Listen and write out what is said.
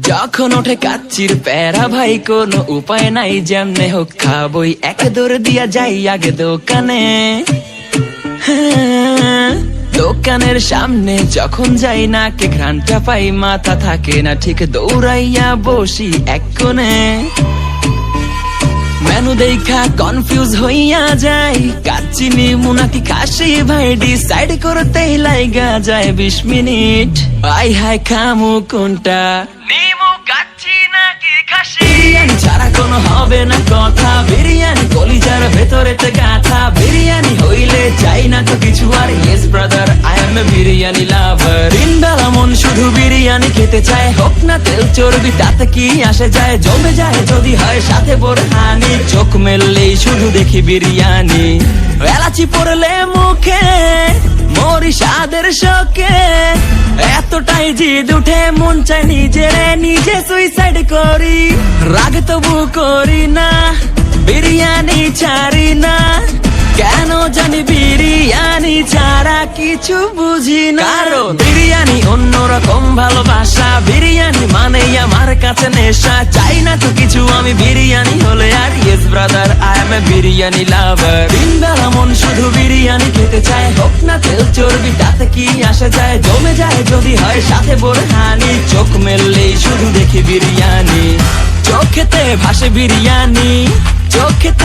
যখন ওঠে কাচ্চির প্যারা ভাই কোনো উপায় নাই, যেমনে হোক খাবই, একে দৌড় দিয়া যাই আগে দোকানে। দোকানের সামনে যখন যাই না কে ঘ্রাণটা পাই, মাথা থাকে না ঠিক, দৌড়াইয়া বসি এক কোণে। মেনু দেখা কনফিউজ হইয়া যাই, কাচ্চি নিমু নাকি খাসি ভাই ডিসাইড করতেই লাইগা যায় 20 মিনিট। আই হাই খামু কোনটা, নিমু কাচ্চি নাকি খাসি? বিরিয়ানি ছাড়া কোনো হবে না কথা, বিরিয়ানি কলিজার ভেতরেতে গাথা, বিরিয়ানি হইলে চাই না তো কিছু আর। Yes brother, I M A biryani লাভার। দিন বেলা মন শুধু বিরিয়ানি খেতে চায়, হোক না তেল চর্বি তাতে কি আসে যায়, জমে যায় যদি হয় সাথে বোরহানি। চোখ মেললেই শুধু দেখি বিরিয়ানি, এলাচি পড়লে মুখে মরি স্বাদের শোকে। এতটাই জিদ উঠে মন চাই নিজে সুইসাইড করি, রাগ তবু করি না, বিরিয়ানি ছাড়ি না। কেন জানি বিরিয়ানি ছাড়া কিছু বুঝি না, কারণ বিরিয়ানি অন্যরকম ভালোবাসা, বিরিয়ানি মানেই আমার কাছে নেশা। চাই না তো কিছু আমি বিরিয়ানি হলে আর। Yes brother, I M A biryani লাভার। দিন বেলা মন শুধু বিরিয়ানি খেতে চায়, হোক না তেল চর্বি তাতে কি আসে যায়, জমে যায় যদি হয় সাথে বোরহানি। চোখ মেললেই শুধু দেখি বিরিয়ানি, চোখেতে ভাসে বিরিয়ানি, চোখে